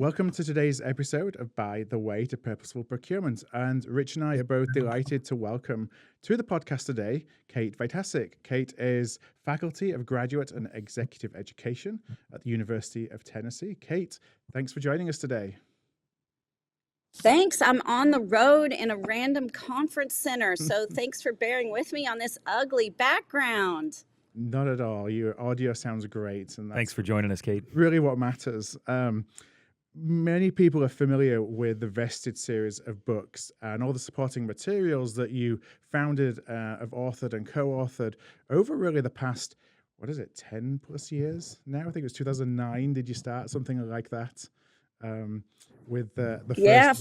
Welcome to today's episode of By the Way to Purposeful Procurement. And Rich and I are both delighted to welcome to the podcast today, Kate Vitasek. Kate is Faculty of Graduate and Executive Education at the University of Tennessee. Kate, thanks for joining us today. Thanks. I'm on the road in a random conference center, so thanks for bearing with me on this ugly background. Not at all. Your audio sounds great. And thanks for joining us, Kate. Really what matters. Many people are familiar with the Vested series of books and all the supporting materials that you founded, have authored and co-authored over really the past, 10 plus years now? I think it was 2009. Did you start something like that? With the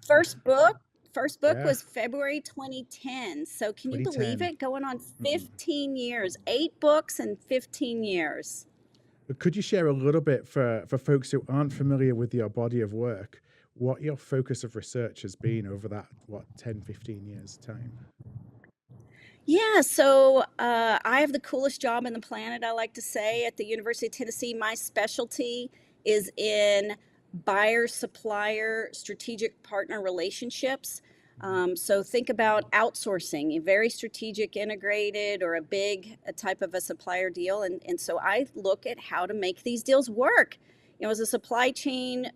first book? First book was February 2010. So can you believe it? Going on 15 years, 8 books and 15 years. Could you share a little bit for folks who aren't familiar with your body of work, what your focus of research has been over that, 10, 15 years time? Yeah, so I have the coolest job on the planet, I like to say, at the University of Tennessee. My specialty is in buyer-supplier strategic partner relationships. So think about outsourcing, a very strategic, integrated, or a type of a supplier deal. And so I look at how to make these deals work. As a supply chain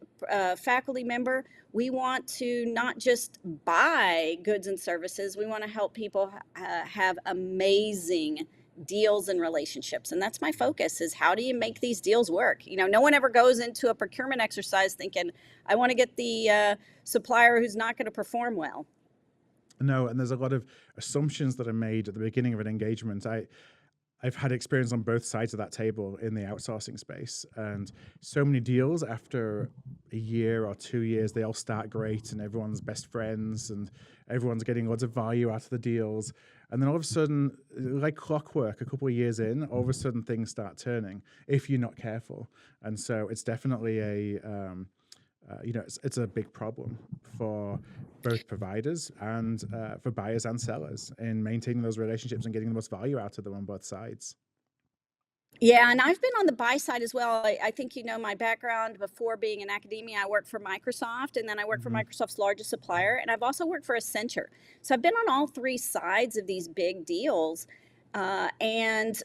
faculty member, we want to not just buy goods and services. We want to help people have amazing deals and relationships. And that's my focus, is how do you make these deals work? No one ever goes into a procurement exercise thinking, I want to get the supplier who's not going to perform well. No, and there's a lot of assumptions that are made at the beginning of an engagement. I've had experience on both sides of that table in the outsourcing space, and so many deals after a year or 2 years, they all start great and everyone's best friends and everyone's getting lots of value out of the deals. And then all of a sudden, like clockwork, a couple of years in, all of a sudden things start turning if you're not careful. And so it's definitely it's a big problem for both providers and for buyers and sellers in maintaining those relationships and getting the most value out of them on both sides. Yeah, and I've been on the buy side as well. I think my background before being in academia. I worked for Microsoft, and then I worked for Microsoft's largest supplier, and I've also worked for Accenture. So I've been on all 3 sides of these big deals. And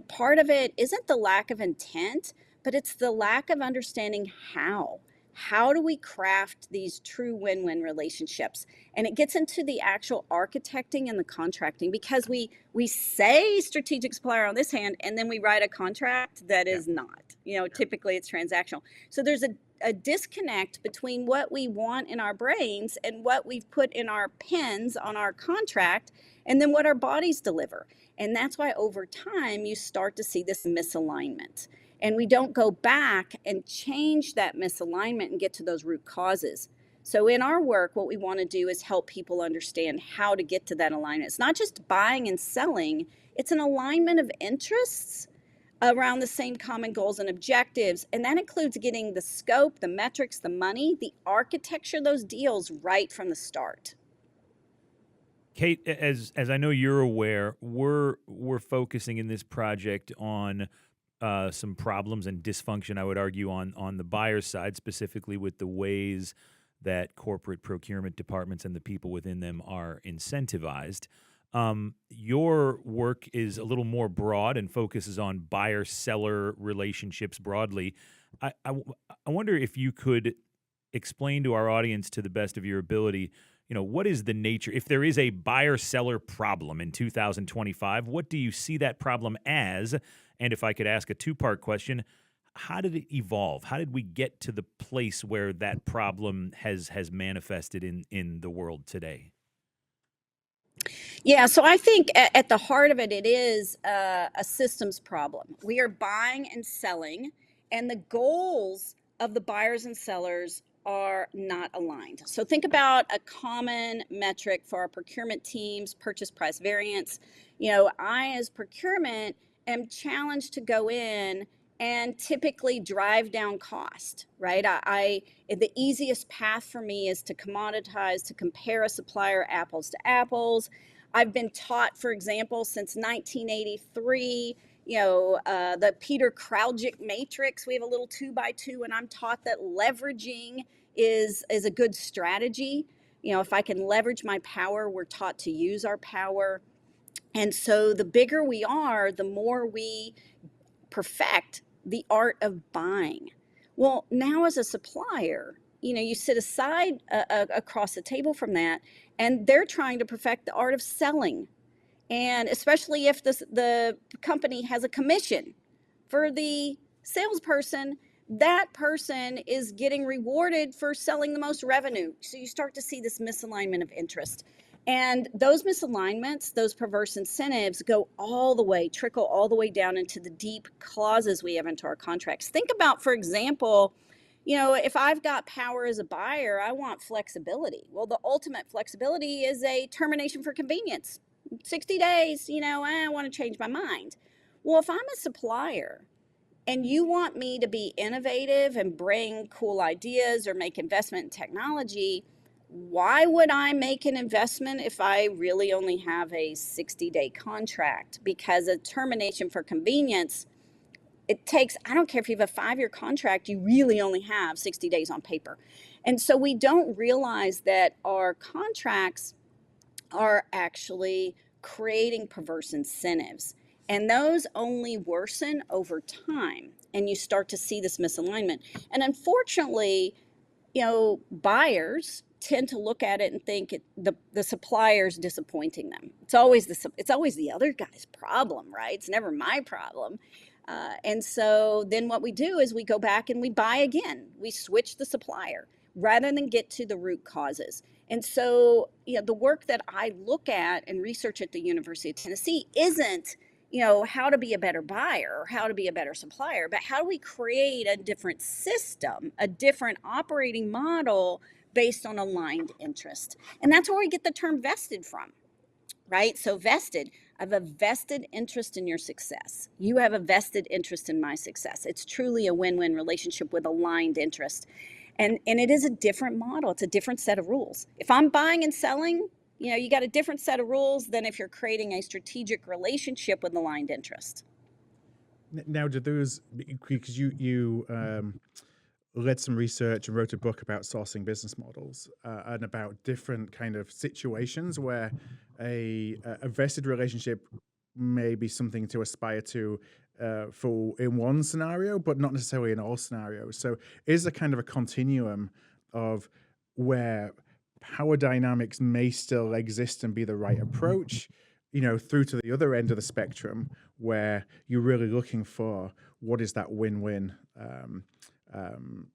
part of it isn't the lack of intent, but it's the lack of understanding how. How do we craft these true win-win relationships? And it gets into the actual architecting and the contracting, because we say strategic supplier on this hand, and then we write a contract that is not. Typically it's transactional. So there's a disconnect between what we want in our brains and what we've put in our pens on our contract, and then what our bodies deliver. And that's why over time you start to see this misalignment. And we don't go back and change that misalignment and get to those root causes. So in our work, what we want to do is help people understand how to get to that alignment. It's not just buying and selling. It's an alignment of interests around the same common goals and objectives. And that includes getting the scope, the metrics, the money, the architecture of those deals right from the start. Kate, as I know you're aware, we're focusing in this project on some problems and dysfunction, I would argue, on the buyer side, specifically with the ways that corporate procurement departments and the people within them are incentivized. Your work is a little more broad and focuses on buyer-seller relationships broadly. I wonder if you could explain to our audience, to the best of your ability, what is the nature, if there is a buyer-seller problem in 2025, what do you see that problem as? And if I could ask a 2-part question, how did it evolve? How did we get to the place where that problem has manifested in the world today? Yeah, so I think at the heart of it, it is a systems problem. We are buying and selling, and the goals of the buyers and sellers are not aligned. So think about a common metric for our procurement teams, purchase price variance. I as procurement am challenged to go in and typically drive down cost, right? The easiest path for me is to commoditize, to compare a supplier apples to apples. I've been taught, for example, since 1983, the Peter Kraljic matrix. We have a little 2x2, and I'm taught that leveraging is a good strategy. If I can leverage my power, we're taught to use our power. And so the bigger we are, the more we perfect the art of buying. Well, now as a supplier, you sit aside across the table from that, and they're trying to perfect the art of selling. And especially if the company has a commission for the salesperson, that person is getting rewarded for selling the most revenue. So you start to see this misalignment of interest. And those misalignments, those perverse incentives trickle all the way down into the deep clauses we have into our contracts. Think about, for example, if I've got power as a buyer, I want flexibility. Well, the ultimate flexibility is a termination for convenience. 60 days, I want to change my mind. Well, if I'm a supplier and you want me to be innovative and bring cool ideas or make investment in technology, why would I make an investment if I really only have a 60-day contract? Because a termination for convenience, I don't care if you have a 5-year contract, you really only have 60 days on paper. And so we don't realize that our contracts are actually creating perverse incentives. And those only worsen over time. And you start to see this misalignment. And unfortunately, buyers tend to look at it and think the supplier's disappointing them. It's always the other guy's problem, right? It's never my problem. And so then what we do is we go back and we buy again. We switch the supplier rather than get to the root causes. And so, the work that I look at and research at the University of Tennessee isn't, how to be a better buyer or how to be a better supplier, but how do we create a different system, a different operating model based on aligned interest? And that's where we get the term vested from, right? So vested, I have a vested interest in your success. You have a vested interest in my success. It's truly a win-win relationship with aligned interest. And it is a different model. It's a different set of rules. If I'm buying and selling, you got a different set of rules than if you're creating a strategic relationship with aligned interest. Now, do those, because you led some research and wrote a book about sourcing business models and about different kind of situations where a vested relationship may be something to aspire to for in one scenario, but not necessarily in all scenarios. So is there kind of a continuum of where power dynamics may still exist and be the right approach, through to the other end of the spectrum where you're really looking for what is that win-win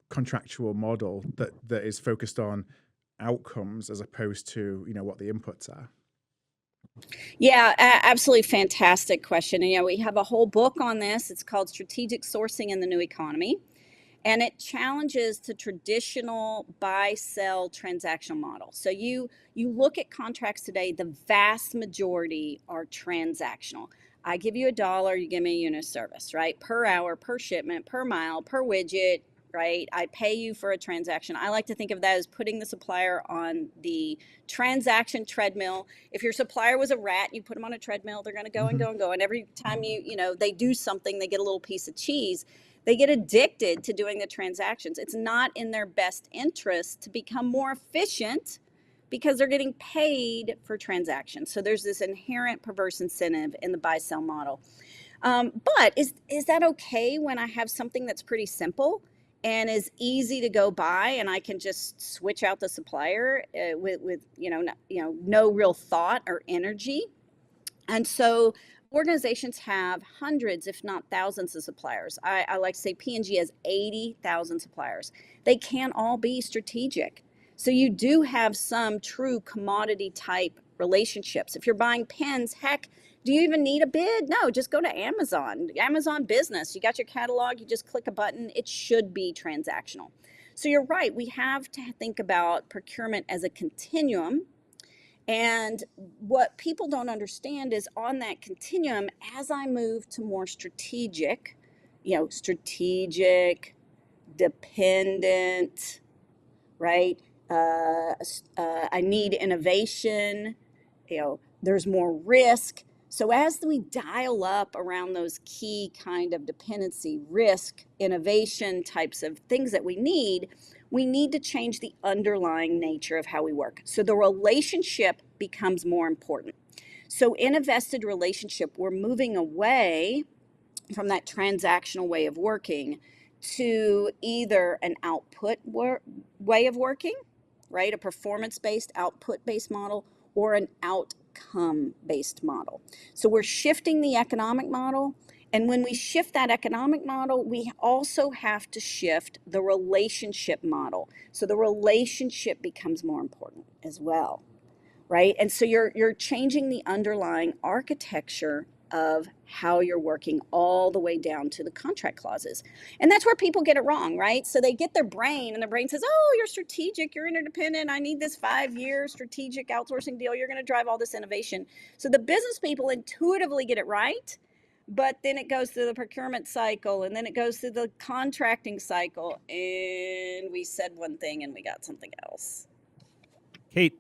contractual model that is focused on outcomes as opposed to, what the inputs are? Yeah, absolutely fantastic question. And we have a whole book on this. It's called Strategic Sourcing in the New Economy. And it challenges the traditional buy-sell transactional model. So you look at contracts today, the vast majority are transactional. I give you $1, you give me a unit of service, right? Per hour, per shipment, per mile, per widget, right? I pay you for a transaction. I like to think of that as putting the supplier on the transaction treadmill. If your supplier was a rat, you put them on a treadmill, they're going to go and go and go. And every time they do something, they get a little piece of cheese. They get addicted to doing the transactions. It's not in their best interest to become more efficient because they're getting paid for transactions. So there's this inherent perverse incentive in the buy-sell model. But is that okay when I have something that's pretty simple and is easy to go buy, and I can just switch out the supplier with no real thought or energy? And so organizations have hundreds, if not thousands, of suppliers. I like to say P&G has 80,000 suppliers. They can't all be strategic. So you do have some true commodity type relationships. If you're buying pens, heck, do you even need a bid? No, just go to Amazon. Amazon Business, you got your catalog, you just click a button. It should be transactional. So you're right, we have to think about procurement as a continuum. And what people don't understand is on that continuum, as I move to more strategic, dependent, right? I need innovation, there's more risk. So as we dial up around those key kind of dependency, risk, innovation types of things that we need to change the underlying nature of how we work. So the relationship becomes more important. So in a vested relationship, we're moving away from that transactional way of working to either an output way of working, right? A performance-based, output-based model, or an outcome-based model. So we're shifting the economic model. And when we shift that economic model, we also have to shift the relationship model. So the relationship becomes more important as well, right? And so you're changing the underlying architecture of how you're working all the way down to the contract clauses. And that's where people get it wrong, right? So they get their brain and their brain says, oh, you're strategic, you're interdependent, I need this 5-year strategic outsourcing deal, you're going to drive all this innovation. So the business people intuitively get it right, but then it goes through the procurement cycle, and then it goes through the contracting cycle, and we said one thing and we got something else. Kate,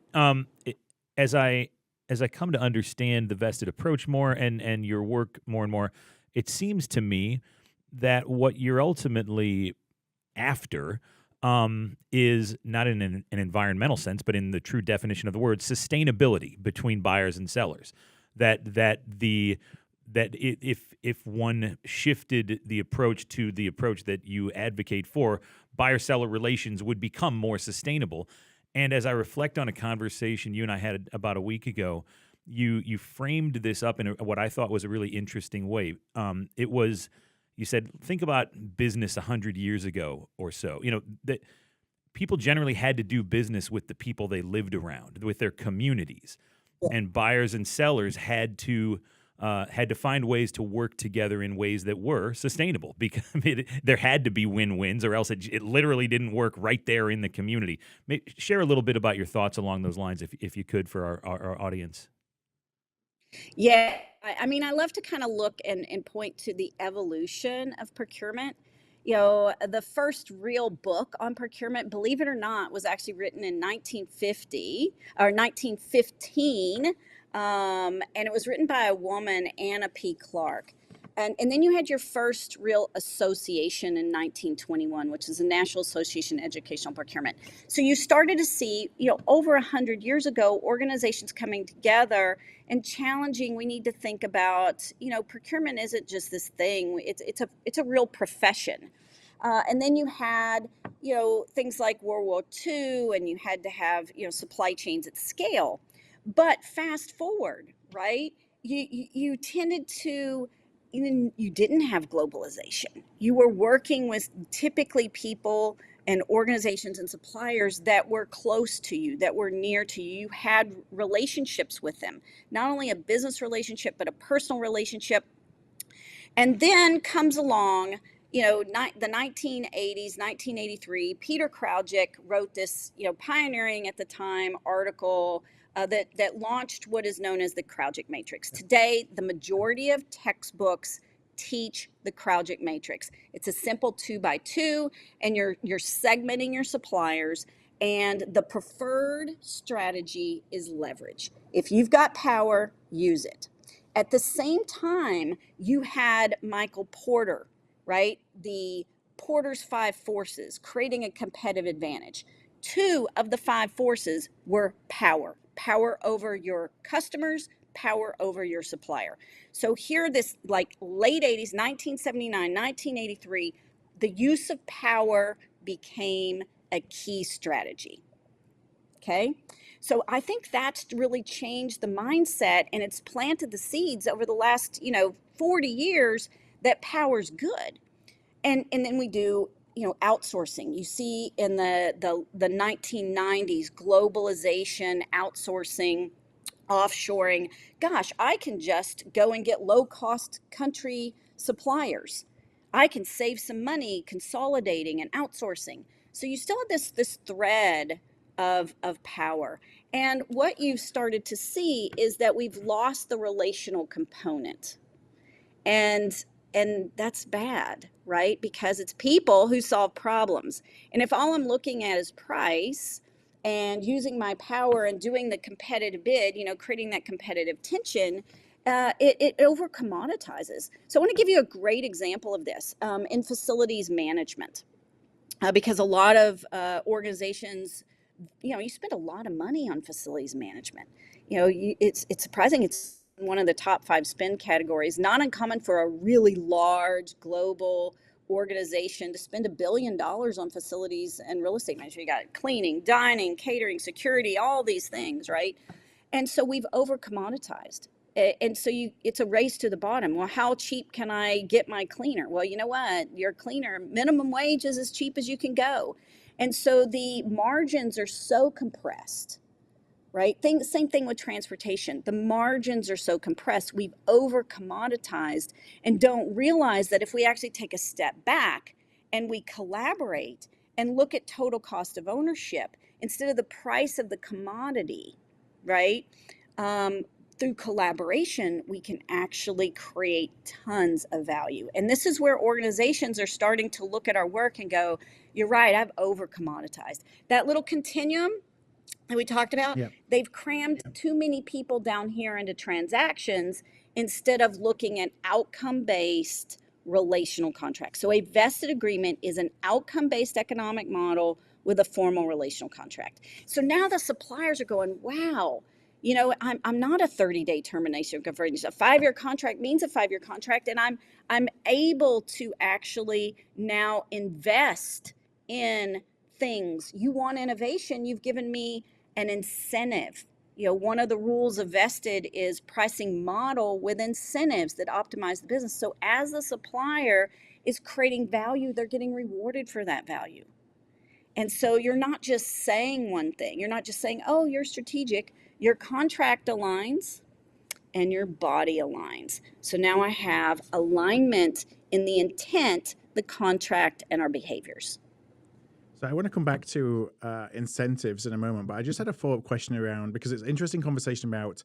as I come to understand the vested approach more and your work more and more, it seems to me that what you're ultimately after is not in an environmental sense, but in the true definition of the word, sustainability between buyers and sellers. If one shifted the approach to the approach that you advocate for, buyer-seller relations would become more sustainable. And as I reflect on a conversation you and I had about a week ago, you framed this up in what I thought was a really interesting way. It was, you said, think about business 100 years ago or so. You know, that people generally had to do business with the people they lived around, with their communities, and buyers and sellers had to find ways to work together in ways that were sustainable, because there had to be win-wins, or else it literally didn't work right there in the community. Share a little bit about your thoughts along those lines, if you could, for our audience. Yeah, I mean, I love to kind of look and point to the evolution of procurement. You know, the first real book on procurement, believe it or not, was actually written in 1950 or 1915. And it was written by a woman, Anna P. Clark. And then you had your first real association in 1921, which is the National Association of Educational Procurement. So you started to see, you know, over 100 years ago, organizations coming together and challenging. We need to think about, you know, procurement isn't just this thing. It's a real profession. And then you had, you know, things like World War II, and you had to have, you know, supply chains at scale. But fast forward, right? You tended to, you didn't have globalization. You were working with typically people and organizations and suppliers that were close to you, that were near to you. You had relationships with them, not only a business relationship, but a personal relationship. And then comes along, you know, the 1980s, 1983, Peter Kraljic wrote this, you know, pioneering at the time article that launched what is known as the Kraljic Matrix. Today, the majority of textbooks teach the Kraljic Matrix. It's a simple 2x2, and you're segmenting your suppliers, and the preferred strategy is leverage. If you've got power, use it. At the same time, you had Michael Porter, right? The Porter's 5 forces, creating a competitive advantage. 2 of the 5 forces were power. Power over your customers, power over your supplier. So here, this like late 80s, 1979, 1983, the use of power became a key strategy. Okay. So I think that's really changed the mindset, and it's planted the seeds over the last, 40 years that power's good. And then we do, outsourcing. You see in the 1990s, globalization, outsourcing, offshoring. Gosh, I can just go and get low cost country suppliers. I can save some money consolidating and outsourcing. So you still have this thread of power. And what you've started to see is that we've lost the relational component. And that's bad, right? Because it's people who solve problems. And if all I'm looking at is price and using my power and doing the competitive bid, creating that competitive tension, it over commoditizes. So I want to give you a great example of this in facilities management, because a lot of organizations, you spend a lot of money on facilities management. It's surprising. It's one of the top 5 spend categories. Not uncommon for a really large global organization to spend $1 billion on facilities and real estate management. You got cleaning, dining, catering, security, all these things, right? And so we've over commoditized. And so it's a race to the bottom. Well, how cheap can I get my cleaner? Well, you know what? Your cleaner minimum wage is as cheap as you can go. And so the margins are so compressed, right? Same thing with transportation. The margins are so compressed. We've over commoditized and don't realize that if we actually take a step back and we collaborate and look at total cost of ownership instead of the price of the commodity, right? Through collaboration, we can actually create tons of value. And this is where organizations are starting to look at our work and go, you're right, I've over commoditized. That little continuum that we talked about, Yeah. they've crammed too many people down here into transactions instead of looking at outcome-based relational contracts. So a vested agreement is an outcome-based economic model with a formal relational contract. So now the suppliers are going, wow, I'm not a 30-day termination conversion. A 5-year contract means a 5-year contract, and I'm able to actually now invest in things. You want innovation, you've given me an incentive. One of the rules of vested is pricing model with incentives that optimize the business. So as the supplier is creating value, they're getting rewarded for that value. And so you're not just saying one thing. You're not just saying, oh, you're strategic. Your contract aligns and your body aligns. So now I have alignment in the intent, the contract, and our behaviors. So I want to come back to incentives in a moment, but I just had a follow-up question around, because it's an interesting conversation about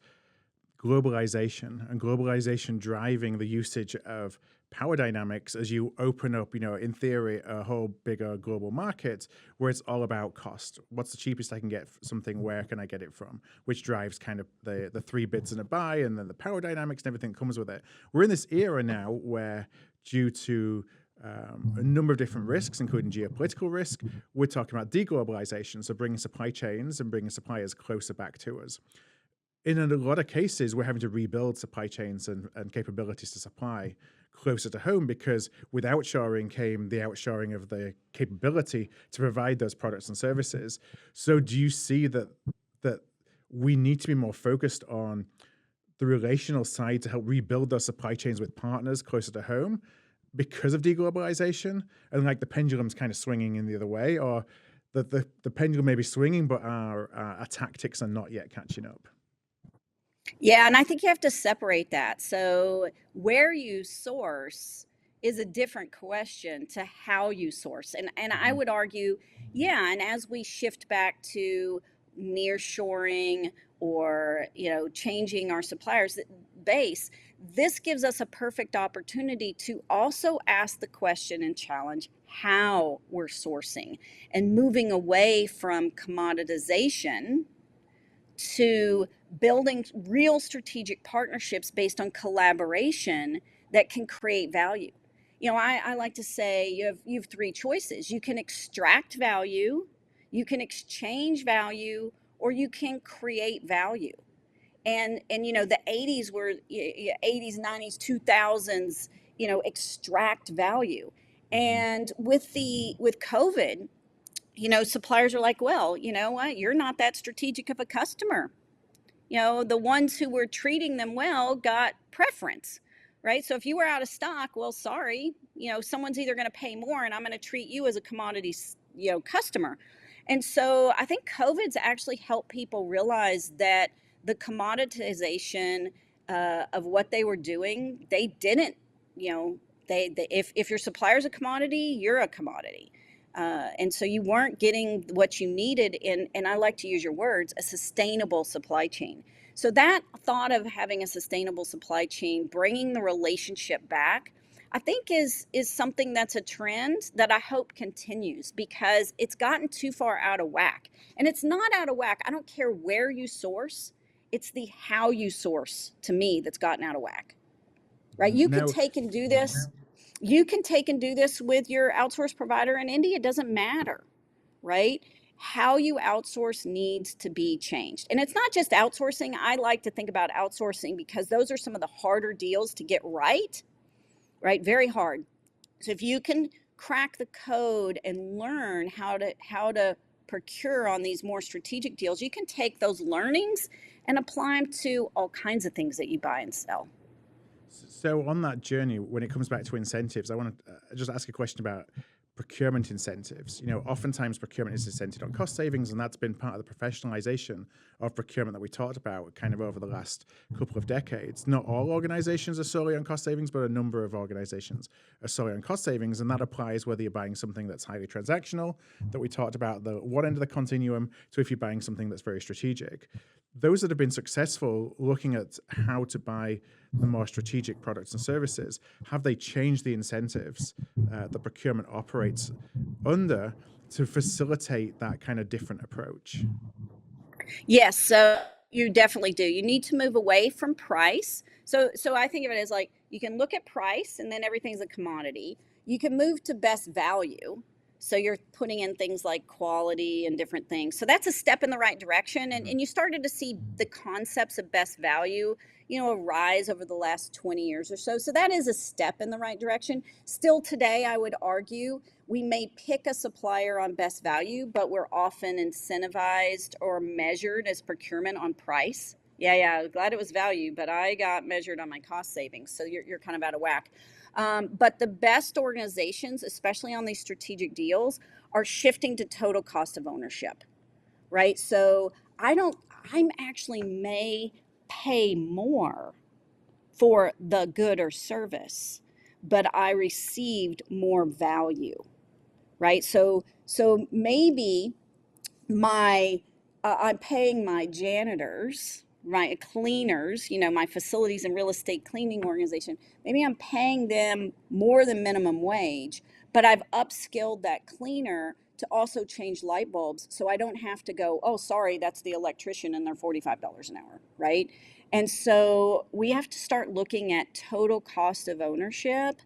globalization and globalization driving the usage of power dynamics as you open up, in theory, a whole bigger global market where it's all about cost. What's the cheapest I can get something? Where can I get it from? Which drives kind of the 3 bids and a buy, and then the power dynamics and everything that comes with it. We're in this era now where, due to a number of different risks, including geopolitical risk, we're talking about deglobalization, so bringing supply chains and bringing suppliers closer back to us. In a lot of cases, we're having to rebuild supply chains and capabilities to supply closer to home, because with outshoring came the outshoring of the capability to provide those products and services. So do you see that we need to be more focused on the relational side to help rebuild those supply chains with partners closer to home because of deglobalization, and like the pendulum's kind of swinging in the other way, or the pendulum may be swinging, but our tactics are not yet catching up? Yeah, and I think you have to separate that. So where you source is a different question to how you source. And I would argue, yeah, and as we shift back to nearshoring or, changing our suppliers base, this gives us a perfect opportunity to also ask the question and challenge how we're sourcing and moving away from commoditization to building real strategic partnerships based on collaboration that can create value. I like to say you have 3 choices. You can extract value, you can exchange value, or you can create value. And the 80s were 80s, 90s, 2000s, extract value. And with COVID, suppliers are like, well, you know what? You're not that strategic of a customer. The ones who were treating them well got preference, right? So if you were out of stock, well, sorry, someone's either going to pay more, and I'm going to treat you as a commodity, customer. And so I think COVID's actually helped people realize that the commoditization of what they were doing, they didn't, if your supplier's a commodity, you're a commodity. And so you weren't getting what you needed in, and I like to use your words, a sustainable supply chain. So that thought of having a sustainable supply chain, bringing the relationship back, I think is something that's a trend that I hope continues, because it's gotten too far out of whack. And it's not out of whack. I don't care where you source. It's the how you source, to me, that's gotten out of whack, right? You could Now, take and do this. You can take and do this with your outsource provider in India. It doesn't matter, right? How you outsource needs to be changed. And it's not just outsourcing. I like to think about outsourcing because those are some of the harder deals to get right? Very hard. So if you can crack the code and learn how to procure on these more strategic deals, you can take those learnings and apply them to all kinds of things that you buy and sell. so on that journey, when it comes back to incentives, I want to just ask a question about procurement incentives. Oftentimes procurement is incented on cost savings, and that's been part of the professionalization of procurement that we talked about kind of over the last couple of decades. Not all organizations are solely on cost savings, but a number of organizations are solely on cost savings, and that applies whether you're buying something that's highly transactional, that we talked about, the one end of the continuum, to if you're buying something that's very strategic. Those that have been successful looking at how to buy the more strategic products and services, have they changed the incentives that procurement operates under to facilitate that kind of different approach? Yes, so you definitely do. You need to move away from price. So I think of it as like you can look at price and then everything's a commodity. You can move to best value. So you're putting in things like quality and different things. So that's a step in the right direction. And you started to see the concepts of best value, arise over the last 20 years or so. So that is a step in the right direction. Still today, I would argue we may pick a supplier on best value, but we're often incentivized or measured as procurement on price. Yeah, glad it was value, but I got measured on my cost savings. So you're kind of out of whack. But the best organizations, especially on these strategic deals, are shifting to total cost of ownership, right? So I'm actually may pay more for the good or service, but I received more value, right? So maybe I'm paying my janitors, my cleaners, my facilities and real estate cleaning organization. Maybe I'm paying them more than minimum wage, but I've upskilled that cleaner to also change light bulbs, so I don't have to go, oh, sorry, that's the electrician and they're $45 an hour, right? And so we have to start looking at total cost of ownership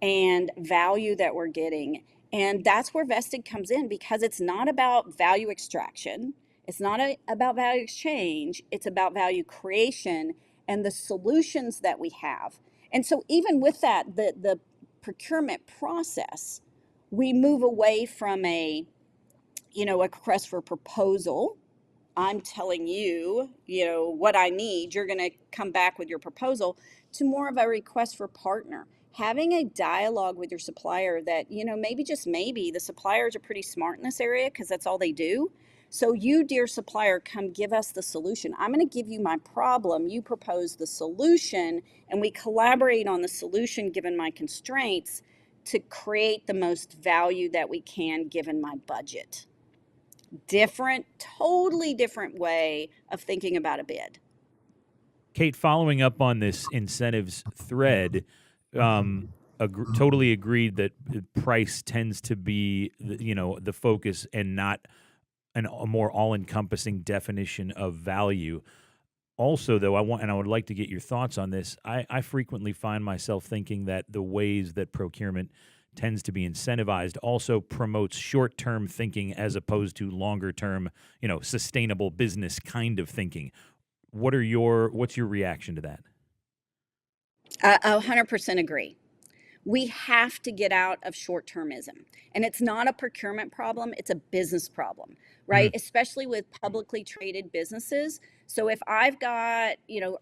and value that we're getting. And that's where vested comes in, because it's not about value extraction. It's not about value exchange. It's about value creation and the solutions that we have. And so even with that, the procurement process, we move away from a request for proposal. I'm telling you, what I need, you're going to come back with your proposal, to more of a request for partner. Having a dialogue with your supplier that, maybe just maybe the suppliers are pretty smart in this area because that's all they do. So you, dear supplier, come give us the solution. I'm going to give you my problem. You propose the solution, and we collaborate on the solution given my constraints to create the most value that we can given my budget. Totally different way of thinking about a bid. Kate, following up on this incentives thread, totally agreed that price tends to be the focus and not a more all-encompassing definition of value. Also, though, I would like to get your thoughts on this. I frequently find myself thinking that the ways that procurement tends to be incentivized also promotes short-term thinking as opposed to longer-term, sustainable business kind of thinking. What's your reaction to that? I 100% agree. We have to get out of short-termism. And it's not a procurement problem, it's a business problem, right? Especially with publicly traded businesses. So if I've got,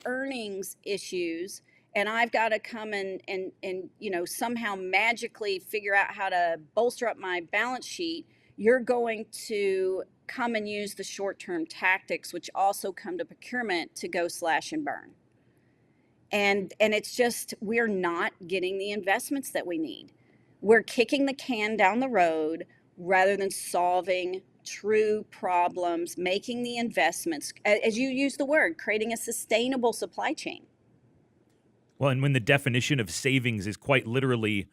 earnings issues and I've got to come and somehow magically figure out how to bolster up my balance sheet, you're going to come and use the short-term tactics, which also come to procurement, to go slash and burn. And it's just, we're not getting the investments that we need. We're kicking the can down the road rather than solving true problems, making the investments, as you use the word, creating a sustainable supply chain. Well, and when the definition of savings is quite literally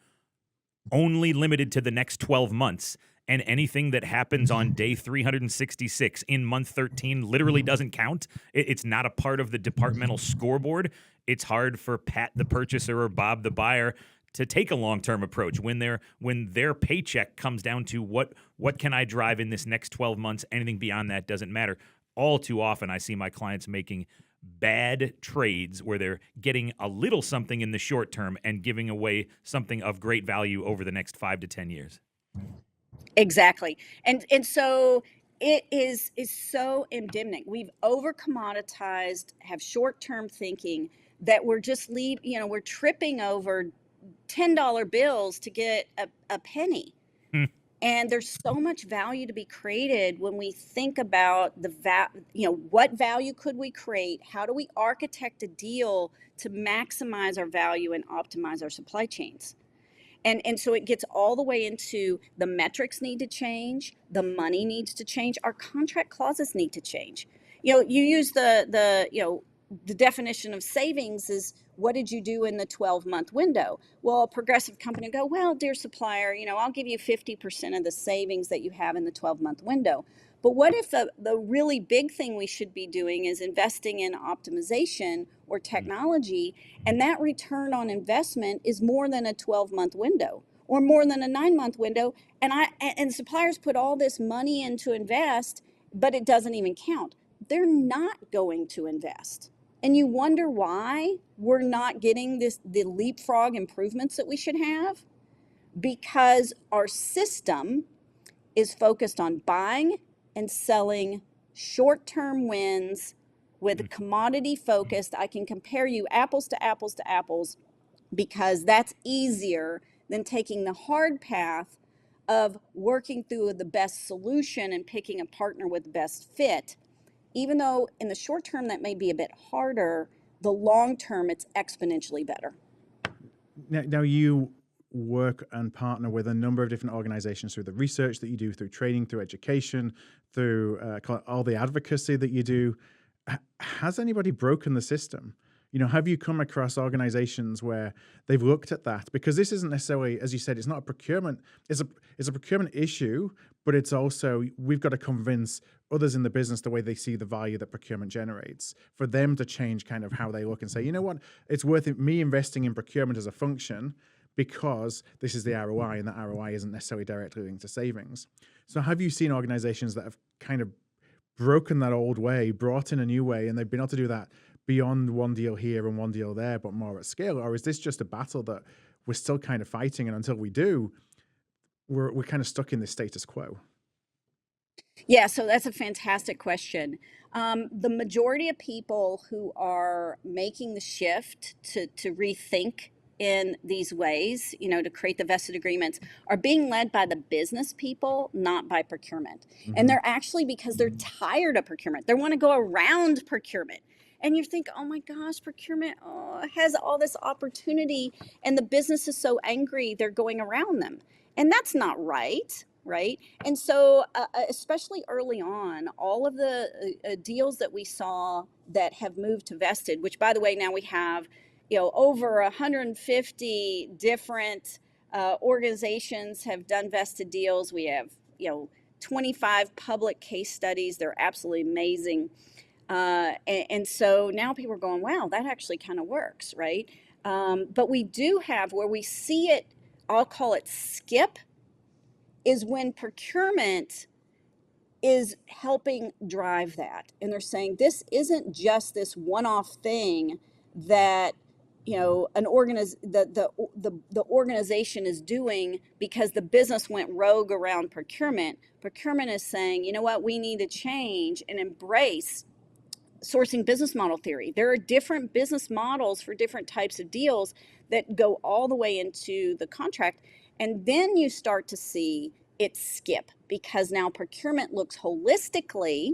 only limited to the next 12 months, and anything that happens on day 366 in month 13 literally doesn't count. It's not a part of the departmental scoreboard. It's hard for Pat the purchaser or Bob the buyer to take a long-term approach when their paycheck comes down to what can I drive in this next 12 months. Anything beyond that doesn't matter. All too often I see my clients making bad trades where they're getting a little something in the short term and giving away something of great value over the next 5 to 10 years. Exactly. And so it is so endemic. We've over commoditized, have short-term thinking that we're just we're tripping over $10 bills to get a penny. And there's so much value to be created when we think about what value could we create? How do we architect a deal to maximize our value and optimize our supply chains? And so it gets all the way into the metrics need to change, the money needs to change, our contract clauses need to change. You use the definition of savings is what did you do in the 12-month window? Well, a progressive company go, well, dear supplier, I'll give you 50% of the savings that you have in the 12-month window. But what if the really big thing we should be doing is investing in optimization or technology, and that return on investment is more than a 12-month window or more than a 9-month window, and suppliers put all this money in to invest, but it doesn't even count. They're not going to invest. And you wonder why we're not getting the leapfrog improvements that we should have? Because our system is focused on buying and selling short-term wins with a commodity focused. I can compare you apples to apples to apples because that's easier than taking the hard path of working through the best solution and picking a partner with the best fit. Even though in the short term that may be a bit harder, the long term it's exponentially better. Now you work and partner with a number of different organizations through the research that you do, through training, through education, through all the advocacy that you do. Has anybody broken the system? Have you come across organizations where they've looked at that? Because this isn't necessarily, as you said, it's not a procurement, it's a procurement issue, but it's also, we've got to convince others in the business the way they see the value that procurement generates, for them to change kind of how they look and say, you know what, it's worth me investing in procurement as a function because this is the ROI, and that ROI isn't necessarily directly linked to savings. So have you seen organizations that have kind of broken that old way, brought in a new way, and they've been able to do that beyond one deal here and one deal there, but more at scale? Or is this just a battle that we're still kind of fighting, and until we do, we're kind of stuck in this status quo? Yeah, so that's a fantastic question. The majority of people who are making the shift to rethink in these ways, to create the vested agreements, are being led by the business people, not by procurement. And they're actually, because they're tired of procurement. They want to go around procurement. And you think, oh my gosh, procurement has all this opportunity, and the business is so angry they're going around them. And that's not right. And so especially early on, all of the deals that we saw that have moved to vested, which by the way, now we have over 150 different organizations have done vested deals. We have 25 public case studies. They're absolutely amazing. And so now people are going, wow, that actually kind of works, right? But we do have where we see it, I'll call it skip, is when procurement is helping drive that. And they're saying this isn't just this one-off thing that the organization is doing because the business went rogue around procurement. Procurement is saying, you know what, we need to change and embrace sourcing business model theory. There are different business models for different types of deals that go all the way into the contract. And then you start to see it skip, because now procurement looks holistically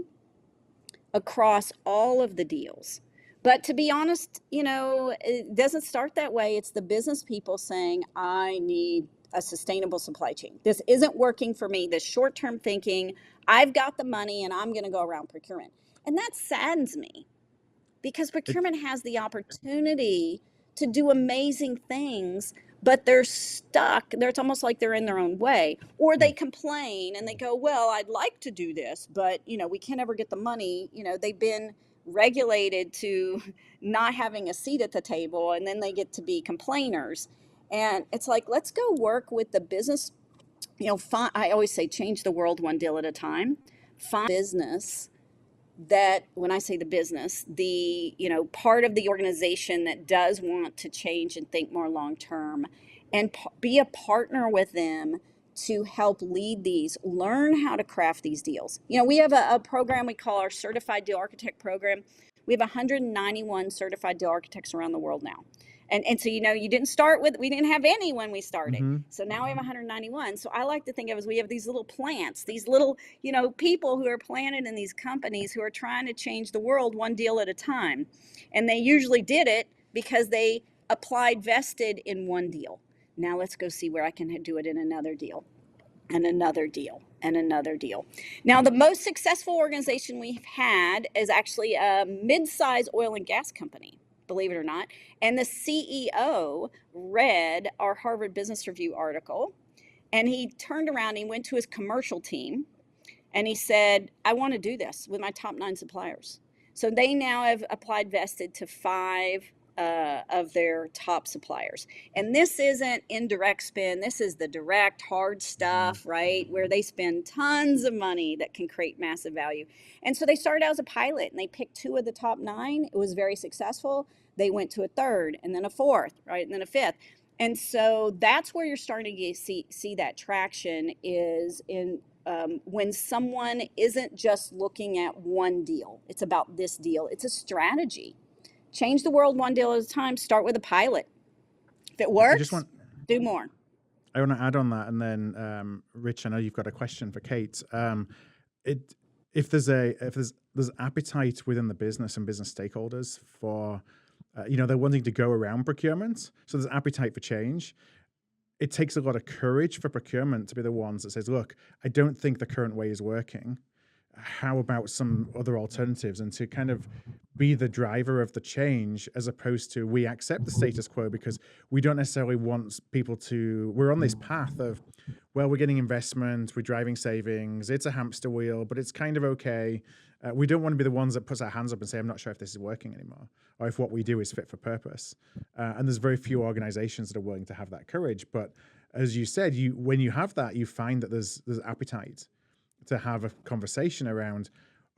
across all of the deals. But to be honest, it doesn't start that way. It's the business people saying, I need a sustainable supply chain. This isn't working for me. This short-term thinking, I've got the money and I'm going to go around procurement. And that saddens me, because procurement has the opportunity to do amazing things, but they're stuck. It's almost like they're in their own way, or they complain and they go, well, I'd like to do this, but we can't ever get the money. They've been regulated to not having a seat at the table, and then they get to be complainers. And it's like, let's go work with the business. I always say, change the world one deal at a time. Find business that, when I say the business, the part of the organization that does want to change and think more long term, and be a partner with them to help lead these, learn how to craft these deals. We have a program we call our Certified Deal Architect program. We have 191 certified deal architects around the world now. And so, you didn't start with, we didn't have any when we started. Mm-hmm. So now we have 191. So I like to think of as we have these little plants, these little, people who are planted in these companies who are trying to change the world one deal at a time. And they usually did it because they applied vested in one deal. Now let's go see where I can do it in another deal, and another deal, and another deal. Now, the most successful organization we've had is actually a mid-size oil and gas company, believe it or not. And the CEO read our Harvard Business Review article, and he turned around and he went to his commercial team and he said, I want to do this with my top 9 suppliers. So they now have applied vested to 5 of their top suppliers. And this isn't indirect spend. This is the direct hard stuff, right? Where they spend tons of money that can create massive value. And so they started out as a pilot, and they picked 2 of the top 9. It was very successful. They went to a 3rd, and then a 4th, right? And then a 5th. And so that's where you're starting to see that traction is in when someone isn't just looking at one deal. It's about this deal. It's a strategy. Change the world one deal at a time. Start with a pilot. If it works, do more. I want to add on that, and then Rich, I know you've got a question for Kate. If there's appetite within the business and business stakeholders for, they're wanting to go around procurement, so there's appetite for change. It takes a lot of courage for procurement to be the ones that says, look, I don't think the current way is working. How about some other alternatives? And to kind of be the driver of the change, as opposed to we accept the status quo because we don't necessarily want people to, we're on this path of, well, we're getting investment, we're driving savings, it's a hamster wheel, but it's kind of okay. We don't want to be the ones that puts our hands up and say, I'm not sure if this is working anymore, or if what we do is fit for purpose. And there's very few organizations that are willing to have that courage. But as you said, when you have that, you find that there's appetite to have a conversation around,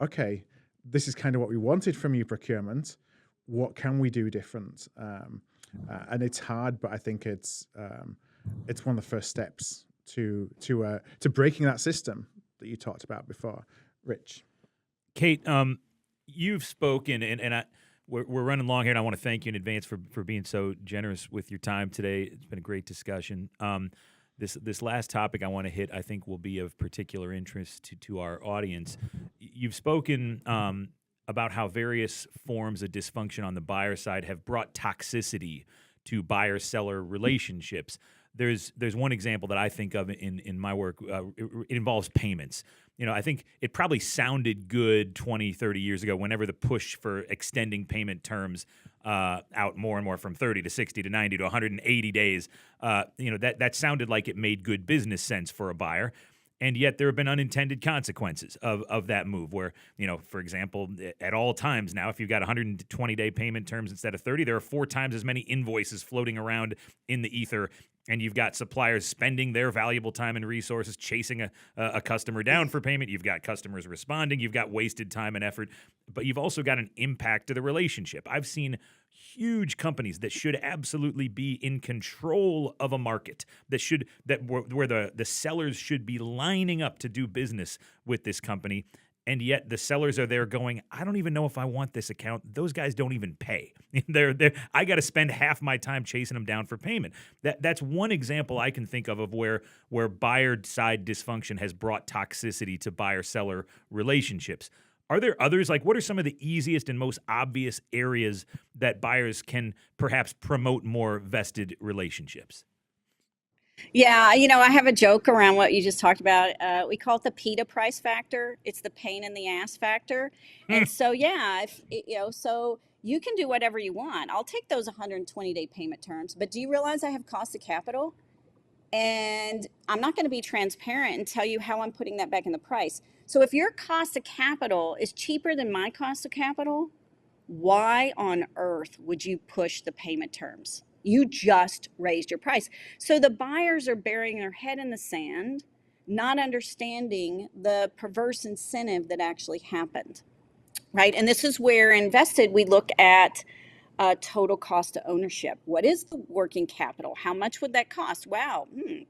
okay, this is kind of what we wanted from you, procurement. What can we do different? And it's hard, but I think it's one of the first steps to breaking that system that you talked about before. Rich. Kate, you've spoken, and we're running long here, and I want to thank you in advance for being so generous with your time today. It's been a great discussion. This last topic I want to hit, I think, will be of particular interest to our audience. You've spoken about how various forms of dysfunction on the buyer side have brought toxicity to buyer-seller relationships. There's one example that I think of in my work. It involves payments. I think it probably sounded good 20, 30 years ago whenever the push for extending payment terms out more and more from 30 to 60 to 90 to 180 days, that sounded like it made good business sense for a buyer. And yet there have been unintended consequences of that move where, for example, at all times now, if you've got 120-day payment terms instead of 30, there are 4 times as many invoices floating around in the ether. And you've got suppliers spending their valuable time and resources chasing a customer down for payment. You've got customers responding. You've got wasted time and effort. But you've also got an impact to the relationship. I've seen huge companies that should absolutely be in control of a market, where the sellers should be lining up to do business with this company. And yet the sellers are there going, I don't even know if I want this account. Those guys don't even pay. I got to spend half my time chasing them down for payment. That's one example I can think of where buyer side dysfunction has brought toxicity to buyer-seller relationships. Are there others? Like, what are some of the easiest and most obvious areas that buyers can perhaps promote more vested relationships? Yeah, I have a joke around what you just talked about. We call it the PETA price factor. It's the pain in the ass factor. And so, yeah, you can do whatever you want. I'll take those 120-day payment terms, but do you realize I have cost of capital? And I'm not going to be transparent and tell you how I'm putting that back in the price. So if your cost of capital is cheaper than my cost of capital, why on earth would you push the payment terms? You just raised your price. So the buyers are burying their head in the sand, not understanding the perverse incentive that actually happened, right? And this is where invested, we look at total cost of ownership. What is the working capital? How much would that cost? Wow,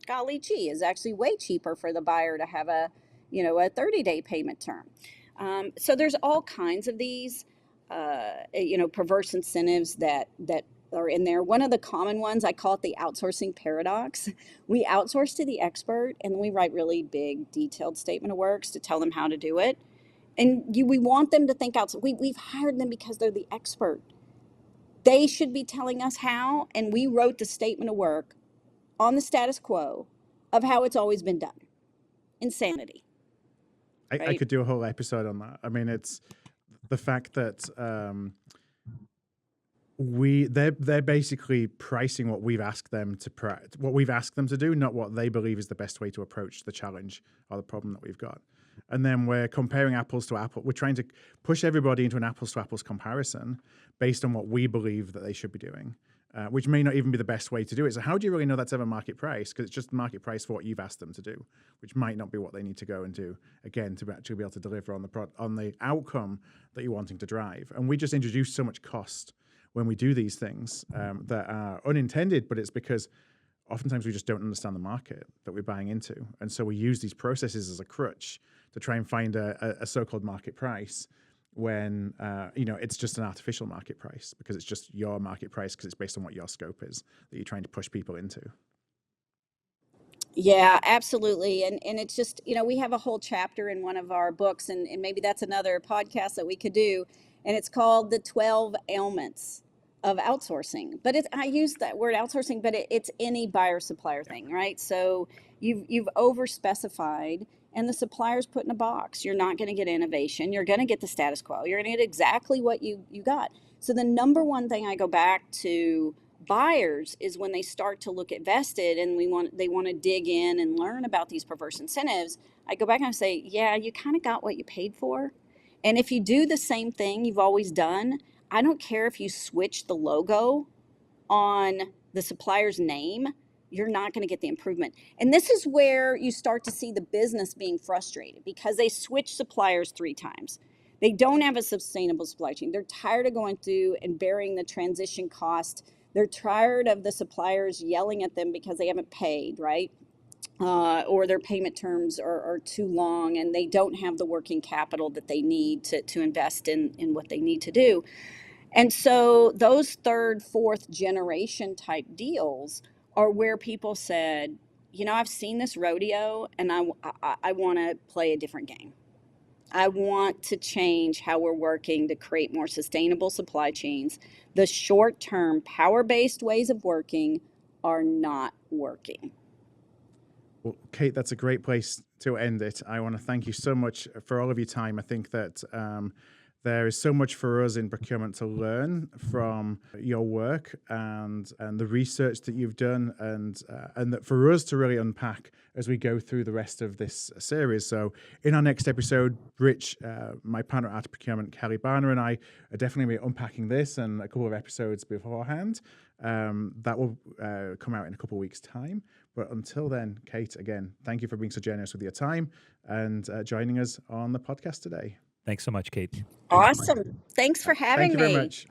golly gee, is actually way cheaper for the buyer to have a 30-day payment term. So there's all kinds of these, perverse incentives that are in there. One of the common ones, I call it the outsourcing paradox. We outsource to the expert, and then we write really big, detailed statement of works to tell them how to do it. And we want them to think outside. We've hired them because they're the expert. They should be telling us how, and we wrote the statement of work on the status quo of how it's always been done. Insanity. I could do a whole episode on that. I mean, it's the fact that they're basically pricing what we've asked them to do, not what they believe is the best way to approach the challenge or the problem that we've got. And then we're comparing apples to apples. We're trying to push everybody into an apples to apples comparison based on what we believe that they should be doing, which may not even be the best way to do it. So how do you really know that's ever market price? Because it's just market price for what you've asked them to do, which might not be what they need to go and do, again, to actually be able to deliver on the outcome that you're wanting to drive. And we just introduce so much cost when we do these things that are unintended, but it's because oftentimes we just don't understand the market that we're buying into. And so we use these processes as a crutch to try and find a so-called market price when, it's just an artificial market price because it's just your market price because it's based on what your scope is that you're trying to push people into. Yeah, absolutely. And it's just, we have a whole chapter in one of our books, and maybe that's another podcast that we could do. And it's called The 12 Ailments of Outsourcing. But I use that word outsourcing, but it's any buyer supplier thing, right? So you've overspecified, and the supplier's put in a box. You're not going to get innovation. You're going to get the status quo. You're going to get exactly what you got. So the number one thing I go back to buyers is when they start to look at vested and they want to dig in and learn about these perverse incentives, I go back and I say, yeah, you kind of got what you paid for. And if you do the same thing you've always done, I don't care if you switch the logo on the supplier's name, you're not going to get the improvement. And this is where you start to see the business being frustrated because they switch suppliers 3 times. They don't have a sustainable supply chain. They're tired of going through and bearing the transition cost. They're tired of the suppliers yelling at them because they haven't paid, right? Or their payment terms are too long and they don't have the working capital that they need to invest in what they need to do. And so those 3rd, 4th generation type deals are where people said, I've seen this rodeo and I want to play a different game. I want to change how we're working to create more sustainable supply chains. The short-term power-based ways of working are not working. Well, Kate, that's a great place to end it. I want to thank you so much for all of your time. I think that there is so much for us in procurement to learn from your work and the research that you've done, and that for us to really unpack as we go through the rest of this series. So in our next episode, Rich, my partner at Procurement, Kelly Barner, and I are definitely be unpacking this and a couple of episodes beforehand. That will come out in a couple of weeks' time. But until then, Kate, again, thank you for being so generous with your time and joining us on the podcast today. Thanks so much, Kate. Awesome. Thanks for having me. Thank you very much.